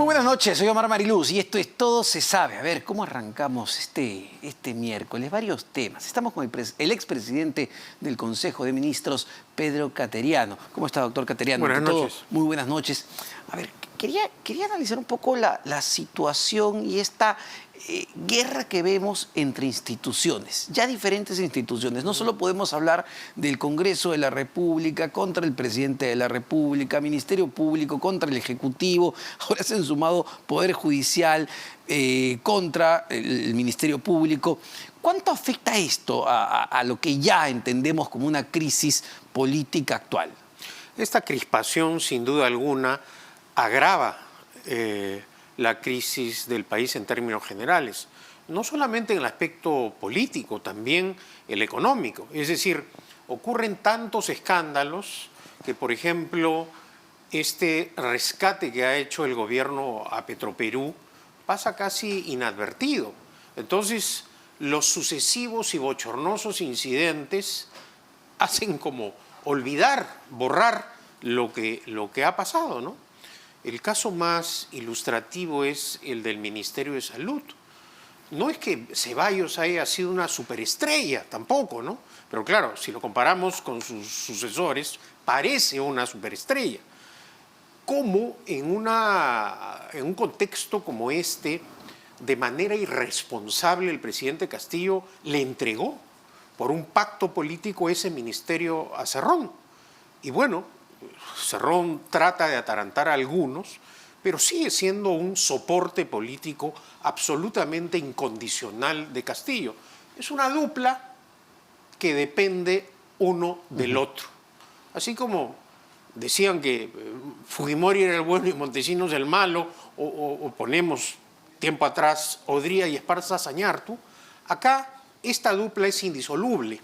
Muy buenas noches, soy Omar Mariluz y esto es Todo se sabe. A ver, ¿cómo arrancamos este miércoles? Varios temas. Estamos con el expresidente del Consejo de Ministros, Pedro Kateriano. ¿Cómo está, doctor Kateriano? Buenas noches. Muy buenas noches. A ver, quería analizar un poco la situación y esta guerra que vemos entre instituciones, ya diferentes instituciones. No solo podemos hablar del Congreso de la República contra el presidente de la República, Ministerio Público contra el Ejecutivo, ahora se han sumado Poder Judicial contra el Ministerio Público. ¿Cuánto afecta esto a lo que ya entendemos como una crisis política actual? Esta crispación, sin duda alguna, agrava la crisis del país en términos generales, no solamente en el aspecto político, también el económico. Es decir, ocurren tantos escándalos que, por ejemplo, este rescate que ha hecho el gobierno a Petroperú pasa casi inadvertido. Entonces, los sucesivos y bochornosos incidentes hacen como olvidar, borrar lo que ha pasado, ¿no? El caso más ilustrativo es el del Ministerio de Salud. No es que Ceballos haya sido una superestrella, tampoco, ¿no? Pero claro, si lo comparamos con sus sucesores, parece una superestrella. ¿Cómo en un contexto como este, de manera irresponsable, el presidente Castillo le entregó por un pacto político ese ministerio a Cerrón? Y bueno, Cerrón trata de atarantar a algunos, pero sigue siendo un soporte político absolutamente incondicional de Castillo. Es una dupla que depende uno del otro. Así como decían que Fujimori era el bueno y Montesinos el malo, o ponemos tiempo atrás Odría y Esparza Sañartu, acá esta dupla es indisoluble.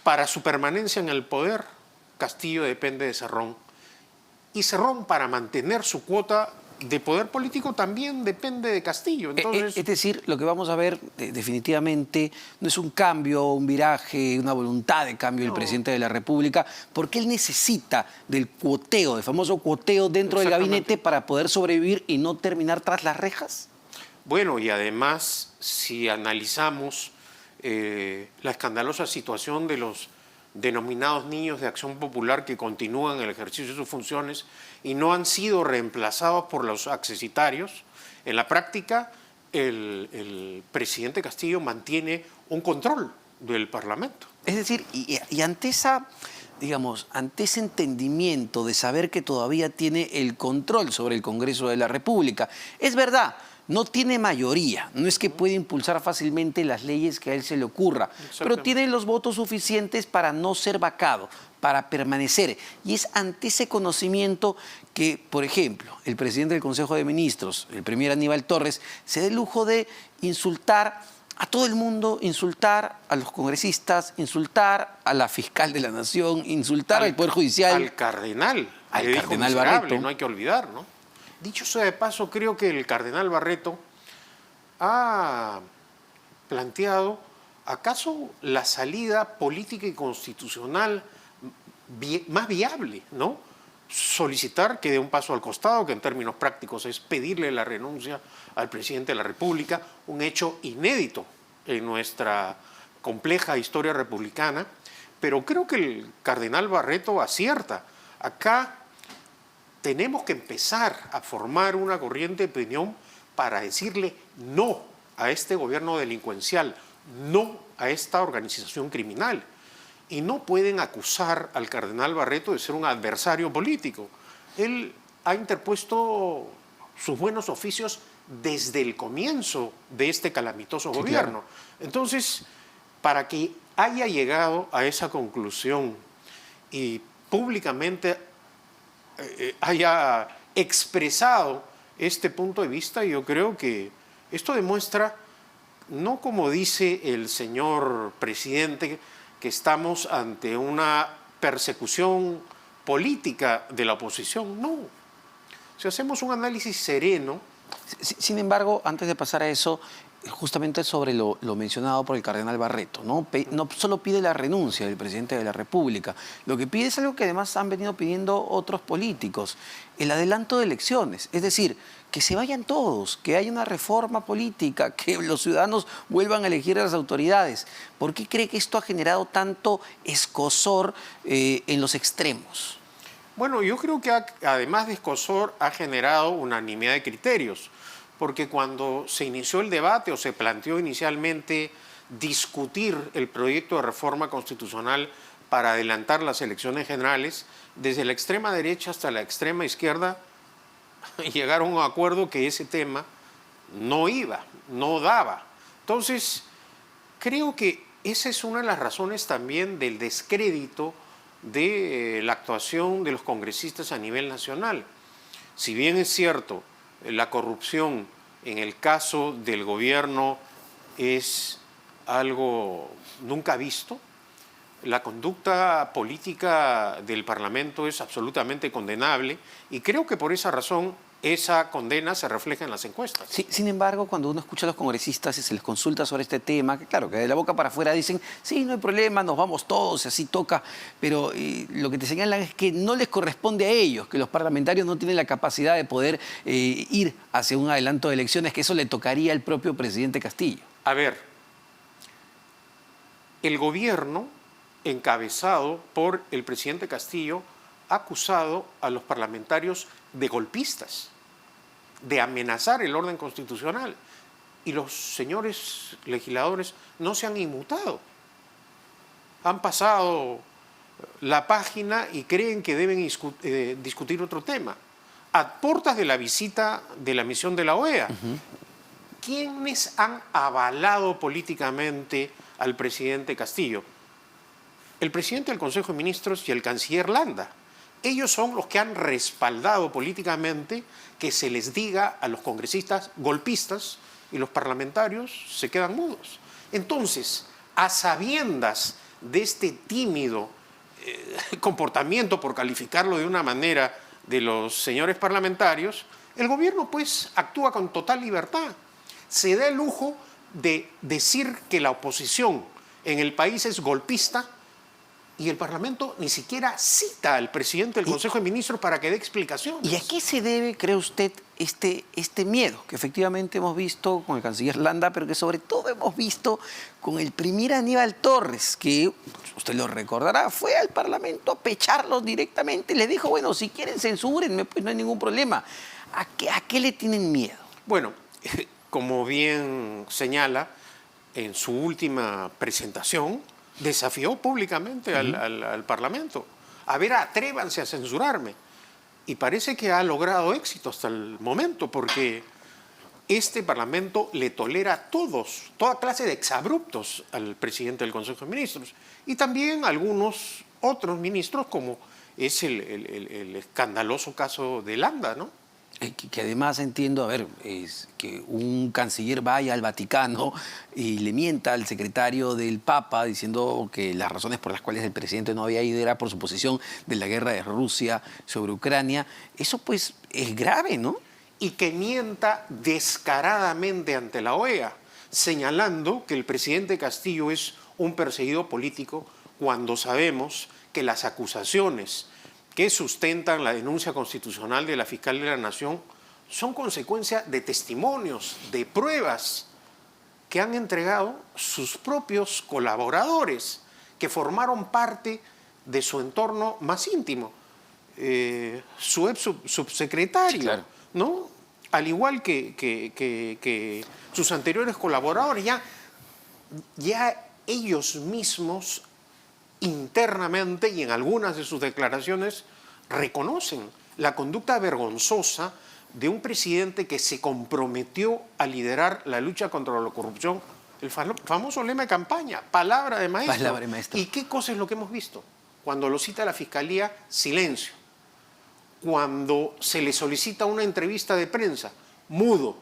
Para su permanencia en el poder, Castillo depende de Cerrón. Y Cerrón, para mantener su cuota de poder político, también depende de Castillo. Entonces, es decir, lo que vamos a ver definitivamente no es un cambio, un viraje, una voluntad de cambio del presidente de la República, porque él necesita del cuoteo, del famoso cuoteo dentro del gabinete para poder sobrevivir y no terminar tras las rejas. Bueno, y además, si analizamos la escandalosa situación de los denominados niños de Acción Popular que continúan en el ejercicio de sus funciones y no han sido reemplazados por los accesitarios, en la práctica el presidente Castillo mantiene un control del Parlamento. Es decir, y ante ante ese entendimiento de saber que todavía tiene el control sobre el Congreso de la República, es verdad, no tiene mayoría, no es que puede impulsar fácilmente las leyes que a él se le ocurra, pero tiene los votos suficientes para no ser vacado, para permanecer. Y es ante ese conocimiento que, por ejemplo, el presidente del Consejo de Ministros, el primer Aníbal Torres, se da el lujo de insultar a todo el mundo, insultar a los congresistas, insultar a la fiscal de la Nación, insultar al Poder Judicial. Al cardenal Barreto. No hay que olvidar, ¿no? Dicho sea de paso, creo que el cardenal Barreto ha planteado, ¿acaso la salida política y constitucional más viable, ¿no? Solicitar que dé un paso al costado, que en términos prácticos es pedirle la renuncia al presidente de la República, un hecho inédito en nuestra compleja historia republicana, pero creo que el cardenal Barreto acierta. Acá tenemos que empezar a formar una corriente de opinión para decirle no a este gobierno delincuencial, no a esta organización criminal. Y no pueden acusar al cardenal Barreto de ser un adversario político. Él ha interpuesto sus buenos oficios desde el comienzo de este calamitoso gobierno. Claro. Entonces, para que haya llegado a esa conclusión y públicamente haya expresado este punto de vista, yo creo que esto demuestra, no como dice el señor presidente, que estamos ante una persecución política de la oposición, no. Si hacemos un análisis sereno, Sin embargo, antes de pasar a eso, justamente sobre lo mencionado por el cardenal Barreto, ¿no? No solo pide la renuncia del presidente de la República, lo que pide es algo que además han venido pidiendo otros políticos, el adelanto de elecciones, es decir, que se vayan todos, que haya una reforma política, que los ciudadanos vuelvan a elegir a las autoridades. ¿Por qué cree que esto ha generado tanto escozor en los extremos? Bueno, yo creo que además de escozor ha generado unanimidad de criterios, porque cuando se inició el debate o se planteó inicialmente discutir el proyecto de reforma constitucional para adelantar las elecciones generales, desde la extrema derecha hasta la extrema izquierda llegaron a un acuerdo que ese tema no iba, no daba. Entonces, creo que esa es una de las razones también del descrédito de la actuación de los congresistas a nivel nacional. Si bien es cierto, la corrupción en el caso del gobierno es algo nunca visto, la conducta política del Parlamento es absolutamente condenable y creo que por esa razón esa condena se refleja en las encuestas. Sí, sin embargo, cuando uno escucha a los congresistas y se les consulta sobre este tema, que claro, que de la boca para afuera dicen, sí, no hay problema, nos vamos todos, así toca, pero lo que te señalan es que no les corresponde a ellos, que los parlamentarios no tienen la capacidad de poder ir hacia un adelanto de elecciones, que eso le tocaría al propio presidente Castillo. A ver, el gobierno encabezado por el presidente Castillo ha acusado a los parlamentarios de golpistas, de amenazar el orden constitucional. Y los señores legisladores no se han inmutado. Han pasado la página y creen que deben discutir otro tema. A puertas de la visita de la misión de la OEA, ¿quiénes han avalado políticamente al presidente Castillo? El presidente del Consejo de Ministros y el canciller Landa. Ellos son los que han respaldado políticamente que se les diga a los congresistas golpistas y los parlamentarios se quedan mudos. Entonces, a sabiendas de este tímido comportamiento, por calificarlo de una manera, de los señores parlamentarios, el gobierno pues actúa con total libertad. Se da el lujo de decir que la oposición en el país es golpista y el Parlamento ni siquiera cita al presidente del Consejo de Ministros para que dé explicaciones. ¿Y a qué se debe, cree usted, este miedo que efectivamente hemos visto con el canciller Landa, pero que sobre todo hemos visto con el primer Aníbal Torres, que usted lo recordará, fue al Parlamento a pecharlos directamente y les dijo, bueno, si quieren censúrenme, pues no hay ningún problema. ¿A qué le tienen miedo? Bueno, como bien señala, en su última presentación, desafió públicamente al Parlamento. A ver, atrévanse a censurarme. Y parece que ha logrado éxito hasta el momento, porque este Parlamento le tolera a toda clase de exabruptos al presidente del Consejo de Ministros. Y también a algunos otros ministros, como es el escandaloso caso de Landa, ¿no? Que además entiendo, a ver, es que un canciller vaya al Vaticano y le mienta al secretario del Papa diciendo que las razones por las cuales el presidente no había ido era por su posición de la guerra de Rusia sobre Ucrania. Eso pues es grave, ¿no? Y que mienta descaradamente ante la OEA, señalando que el presidente Castillo es un perseguido político cuando sabemos que las acusaciones que sustentan la denuncia constitucional de la fiscal de la Nación son consecuencia de testimonios, de pruebas que han entregado sus propios colaboradores, que formaron parte de su entorno más íntimo. Su ex subsecretario, sí, claro, ¿no? Al igual que sus anteriores colaboradores, ya ellos mismos internamente y en algunas de sus declaraciones reconocen la conducta vergonzosa de un presidente que se comprometió a liderar la lucha contra la corrupción, el famoso lema de campaña, palabra de maestro. Palabra de maestro. ¿Y qué cosa es lo que hemos visto? Cuando lo cita la Fiscalía, silencio. Cuando se le solicita una entrevista de prensa, mudo.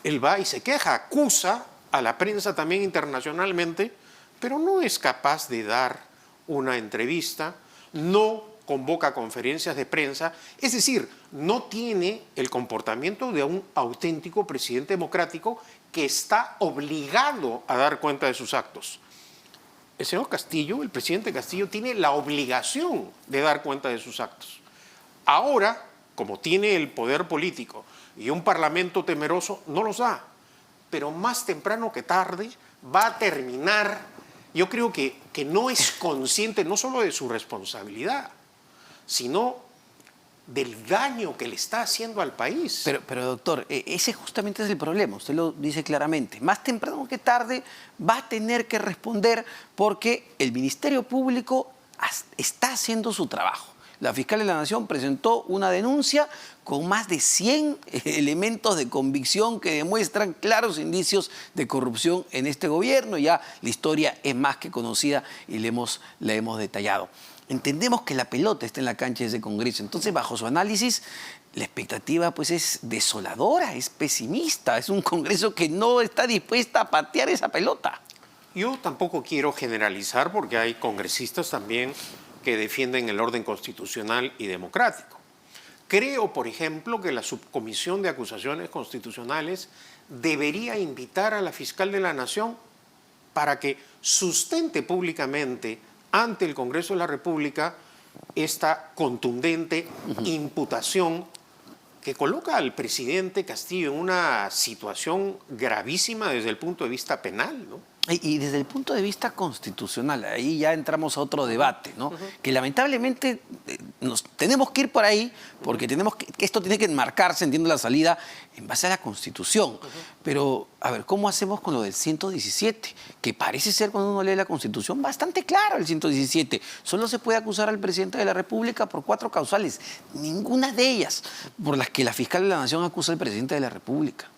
Él va y se queja, acusa a la prensa también internacionalmente, pero no es capaz de dar una entrevista, no convoca conferencias de prensa, es decir, no tiene el comportamiento de un auténtico presidente democrático que está obligado a dar cuenta de sus actos. El señor Castillo, el presidente Castillo, tiene la obligación de dar cuenta de sus actos. Ahora, como tiene el poder político y un parlamento temeroso, no los da. Pero más temprano que tarde va a terminar. Yo creo que no es consciente no solo de su responsabilidad, sino del daño que le está haciendo al país. Pero doctor, ese justamente es el problema, usted lo dice claramente. Más temprano que tarde va a tener que responder porque el Ministerio Público está haciendo su trabajo. La fiscal de la Nación presentó una denuncia con más de 100 elementos de convicción que demuestran claros indicios de corrupción en este gobierno. Ya la historia es más que conocida y la hemos detallado. Entendemos que la pelota está en la cancha de ese Congreso. Entonces, bajo su análisis, la expectativa pues, es desoladora, es pesimista. Es un Congreso que no está dispuesta a patear esa pelota. Yo tampoco quiero generalizar porque hay congresistas también que defienden el orden constitucional y democrático. Creo, por ejemplo, que la Subcomisión de Acusaciones Constitucionales debería invitar a la fiscal de la Nación para que sustente públicamente ante el Congreso de la República esta contundente imputación que coloca al presidente Castillo en una situación gravísima desde el punto de vista penal, ¿no? Y desde el punto de vista constitucional, ahí ya entramos a otro debate, ¿no? Que lamentablemente nos tenemos que ir por ahí porque tenemos que esto tiene que enmarcarse, entiendo la salida, en base a la Constitución. Pero, a ver, ¿cómo hacemos con lo del 117? Que parece ser, cuando uno lee la Constitución, bastante claro el 117. Solo se puede acusar al presidente de la República por 4 causales, ninguna de ellas por las que la fiscal de la Nación acusa al presidente de la República.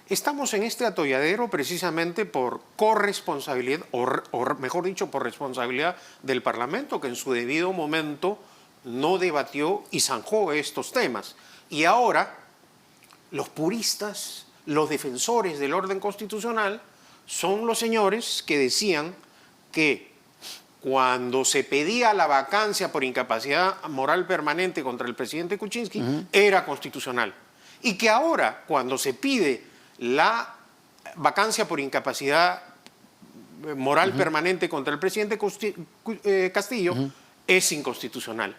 Estamos en este atolladero precisamente por corresponsabilidad, o mejor dicho, por responsabilidad del Parlamento, que en su debido momento no debatió y zanjó estos temas. Y ahora, los puristas, los defensores del orden constitucional, son los señores que decían que cuando se pedía la vacancia por incapacidad moral permanente contra el presidente Kuczynski, era constitucional. Y que ahora, cuando se pide la vacancia por incapacidad moral permanente contra el presidente Castillo, es inconstitucional.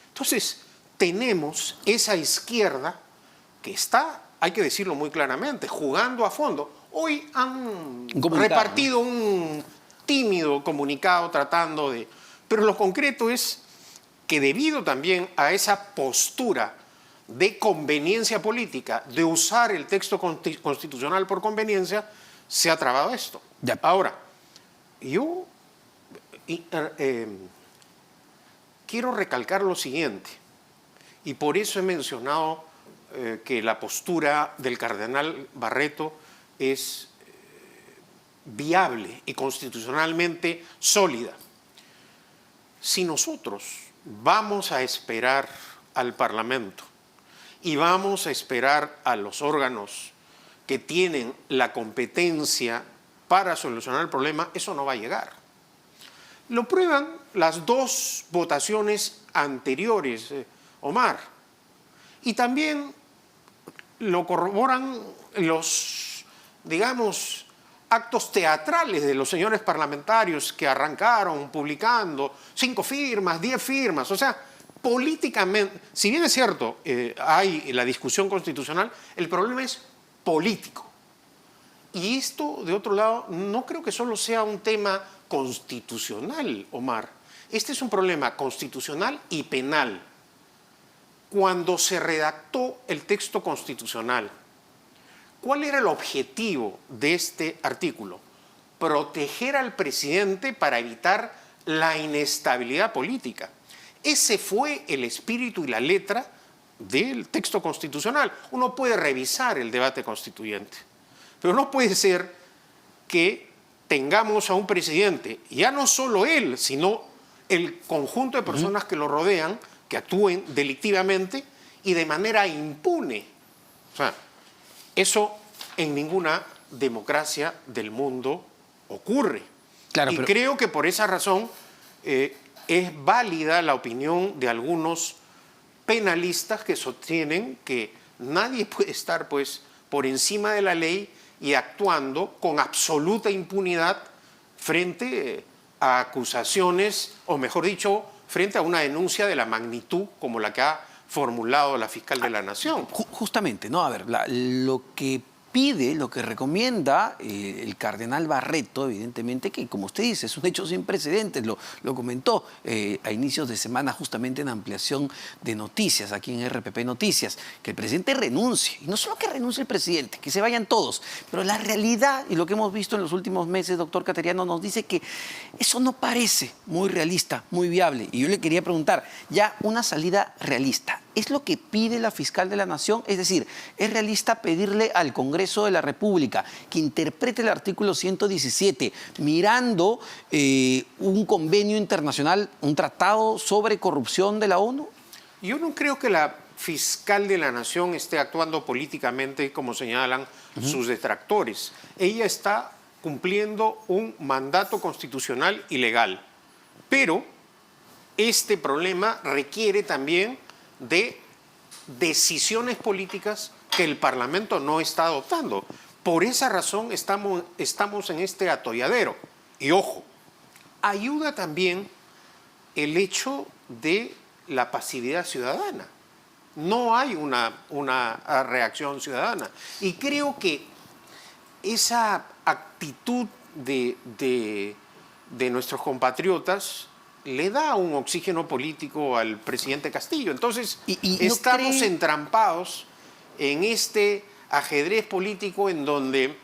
Entonces, tenemos esa izquierda que está, hay que decirlo muy claramente, jugando a fondo. Hoy han repartido un tímido comunicado tratando de... Pero lo concreto es que debido también a esa postura de conveniencia política, de usar el texto constitucional por conveniencia, se ha trabado esto. Ya. Ahora, yo quiero recalcar lo siguiente, y por eso he mencionado que la postura del cardenal Barreto es viable y constitucionalmente sólida. Si nosotros vamos a esperar al Parlamento y vamos a esperar a los órganos que tienen la competencia para solucionar el problema, eso no va a llegar. Lo prueban las 2 votaciones anteriores, Omar, y también lo corroboran los, digamos, actos teatrales de los señores parlamentarios que arrancaron publicando 5 firmas, 10 firmas, o sea, políticamente, si bien es cierto, hay la discusión constitucional, el problema es político. Y esto, de otro lado, no creo que solo sea un tema constitucional, Omar. Este es un problema constitucional y penal. Cuando se redactó el texto constitucional, ¿cuál era el objetivo de este artículo? Proteger al presidente para evitar la inestabilidad política. Ese fue el espíritu y la letra del texto constitucional. Uno puede revisar el debate constituyente, pero no puede ser que tengamos a un presidente, ya no solo él, sino el conjunto de personas que lo rodean, que actúen delictivamente y de manera impune. O sea, eso en ninguna democracia del mundo ocurre. Claro, y creo que por esa razón es válida la opinión de algunos penalistas que sostienen que nadie puede estar pues por encima de la ley y actuando con absoluta impunidad frente a acusaciones, o mejor dicho, frente a una denuncia de la magnitud como la que ha formulado la fiscal de la Nación. Justamente, ¿no? A ver, lo que pide, lo que recomienda el cardenal Barreto, evidentemente, que como usted dice, es un hecho sin precedentes, lo comentó a inicios de semana justamente en ampliación de noticias, aquí en RPP Noticias, que el presidente renuncie, y no solo que renuncie el presidente, que se vayan todos, pero la realidad y lo que hemos visto en los últimos meses, doctor Cateriano, nos dice que eso no parece muy realista, muy viable, y yo le quería preguntar, ya una salida realista, ¿es lo que pide la fiscal de la Nación? Es decir, ¿es realista pedirle al Congreso de la República que interprete el artículo 117 mirando un convenio internacional, un tratado sobre corrupción de la ONU? Yo no creo que la fiscal de la Nación esté actuando políticamente como señalan sus detractores. Ella está cumpliendo un mandato constitucional y legal. Pero este problema requiere también de decisiones políticas que el Parlamento no está adoptando. Por esa razón estamos en este atolladero. Y ojo, ayuda también el hecho de la pasividad ciudadana. No hay una reacción ciudadana. Y creo que esa actitud de nuestros compatriotas le da un oxígeno político al presidente Castillo. Entonces, ¿no estamos cree... entrampados en este ajedrez político en donde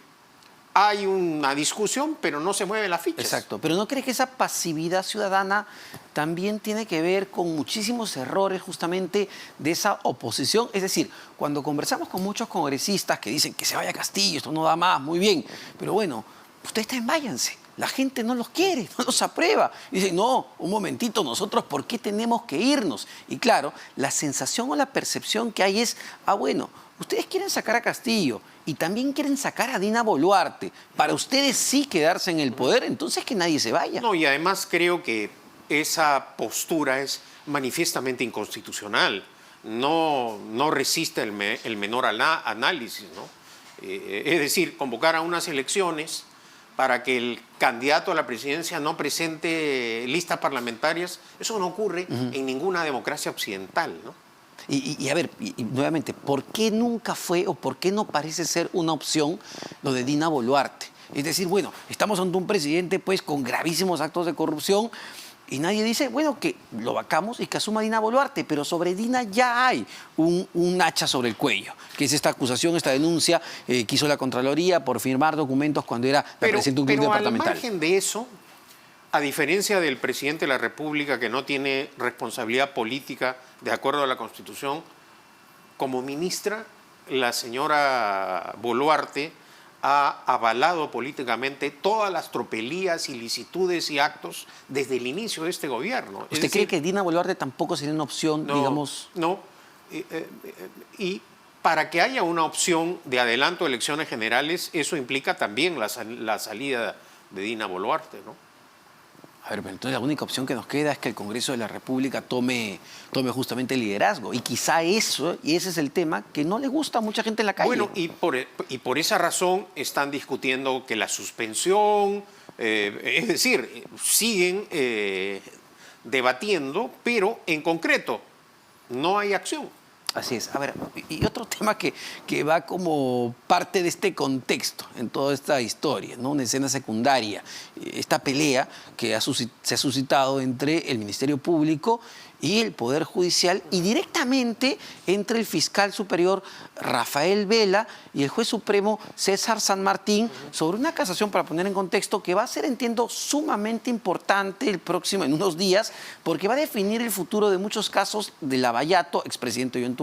hay una discusión, pero no se mueven las fichas. Exacto, pero ¿no cree que esa pasividad ciudadana también tiene que ver con muchísimos errores justamente de esa oposición? Es decir, cuando conversamos con muchos congresistas que dicen que se vaya Castillo, esto no da más, muy bien, pero bueno, ustedes también váyanse. La gente no los quiere, no los aprueba. Dicen, no, un momentito, nosotros, ¿por qué tenemos que irnos? Y claro, la sensación o la percepción que hay es, bueno, ustedes quieren sacar a Castillo y también quieren sacar a Dina Boluarte. Para ustedes sí quedarse en el poder, entonces que nadie se vaya. No, y además creo que esa postura es manifiestamente inconstitucional. No resiste el menor análisis, ¿no? Es decir, convocar a unas elecciones para que el candidato a la presidencia no presente listas parlamentarias, eso no ocurre en ninguna democracia occidental, ¿no? Y a ver, nuevamente, ¿por qué nunca fue o por qué no parece ser una opción lo de Dina Boluarte? Es decir, bueno, estamos ante un presidente pues con gravísimos actos de corrupción y nadie dice, bueno, que lo vacamos y que asuma Dina Boluarte, pero sobre Dina ya hay un hacha sobre el cuello, que es esta acusación, esta denuncia que hizo la Contraloría por firmar documentos cuando era la presidenta de un club departamental. Pero al margen de eso, a diferencia del presidente de la República, que no tiene responsabilidad política de acuerdo a la Constitución, como ministra, la señora Boluarte ha avalado políticamente todas las tropelías, ilicitudes y actos desde el inicio de este gobierno. ¿Usted cree que Dina Boluarte tampoco sería una opción, digamos? No. Y para que haya una opción de adelanto de elecciones generales, eso implica también la salida de Dina Boluarte, ¿no? A ver, pero entonces la única opción que nos queda es que el Congreso de la República tome justamente el liderazgo. Y quizá eso, y ese es el tema, que no le gusta a mucha gente en la calle. Bueno, y por esa razón están discutiendo que la suspensión, es decir, siguen debatiendo, pero en concreto no hay acción. Así es. A ver, y otro tema que va como parte de este contexto en toda esta historia, ¿no? Una escena secundaria, esta pelea que se ha suscitado entre el Ministerio Público y el Poder Judicial y directamente entre el fiscal superior Rafael Vela y el juez supremo César San Martín sobre una casación, para poner en contexto, que va a ser, entiendo, sumamente importante en unos días, porque va a definir el futuro de muchos casos de Lavallato, expresidente Ollanta,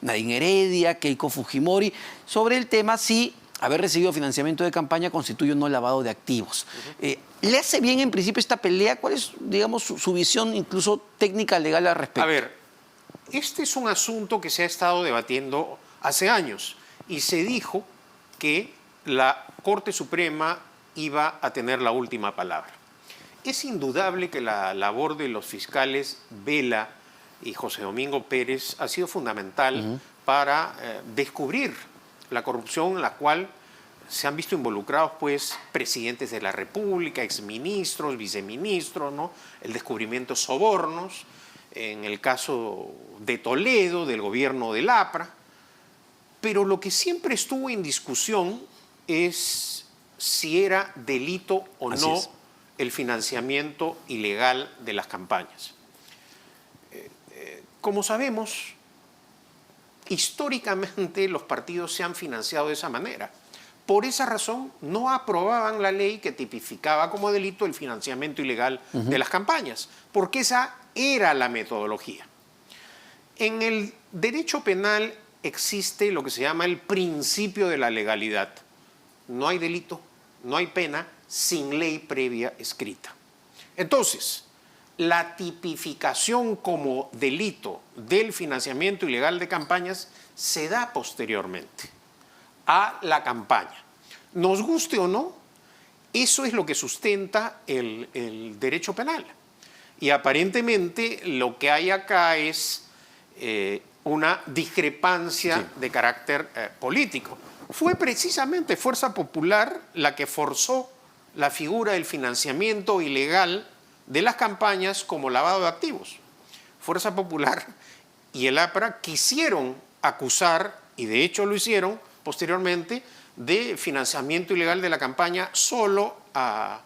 Nadine Heredia, Keiko Fujimori, sobre el tema si haber recibido financiamiento de campaña constituye un no lavado de activos. ¿Le hace bien en principio esta pelea? ¿Cuál es, digamos, su visión incluso técnica legal al respecto? A ver, este es un asunto que se ha estado debatiendo hace años y se dijo que la Corte Suprema iba a tener la última palabra. Es indudable que la labor de los fiscales Vela y José Domingo Pérez ha sido fundamental para descubrir la corrupción en la cual se han visto involucrados pues presidentes de la República, exministros, viceministros, ¿no? El descubrimiento de sobornos, en el caso de Toledo, del gobierno del APRA. Pero lo que siempre estuvo en discusión es si era delito o Así no es. el financiamiento ilegal de las campañas. Como sabemos, históricamente los partidos se han financiado de esa manera. Por esa razón no aprobaban la ley que tipificaba como delito el financiamiento ilegal de las campañas, porque esa era la metodología. En el derecho penal existe lo que se llama el principio de la legalidad. No hay delito, no hay pena sin ley previa escrita. Entonces, la tipificación como delito del financiamiento ilegal de campañas se da posteriormente a la campaña. Nos guste o no, eso es lo que sustenta el derecho penal. Y aparentemente lo que hay acá es una discrepancia de carácter político. Fue precisamente Fuerza Popular la que forzó la figura del financiamiento ilegal de las campañas como lavado de activos. Fuerza Popular y el APRA quisieron acusar, y de hecho lo hicieron posteriormente, de financiamiento ilegal de la campaña solo a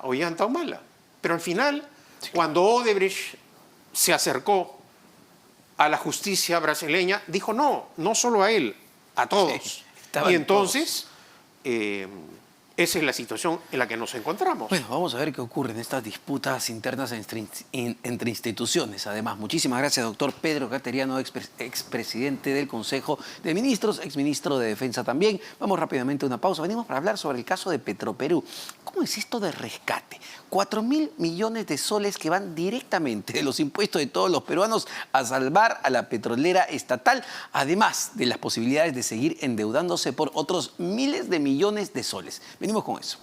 Ollanta Humala. Pero al final, cuando Odebrecht se acercó a la justicia brasileña, dijo no, no solo a él, a todos. Y entonces, esa es la situación en la que nos encontramos. Bueno, vamos a ver qué ocurre en estas disputas internas entre instituciones. Además, muchísimas gracias, doctor Pedro Cateriano, expresidente del Consejo de Ministros, exministro de Defensa también. Vamos rápidamente a una pausa. Venimos para hablar sobre el caso de Petroperú. ¿Cómo es esto de rescate? 4.000 millones de soles que van directamente de los impuestos de todos los peruanos a salvar a la petrolera estatal, además de las posibilidades de seguir endeudándose por otros miles de millones de soles. Venimos con eso.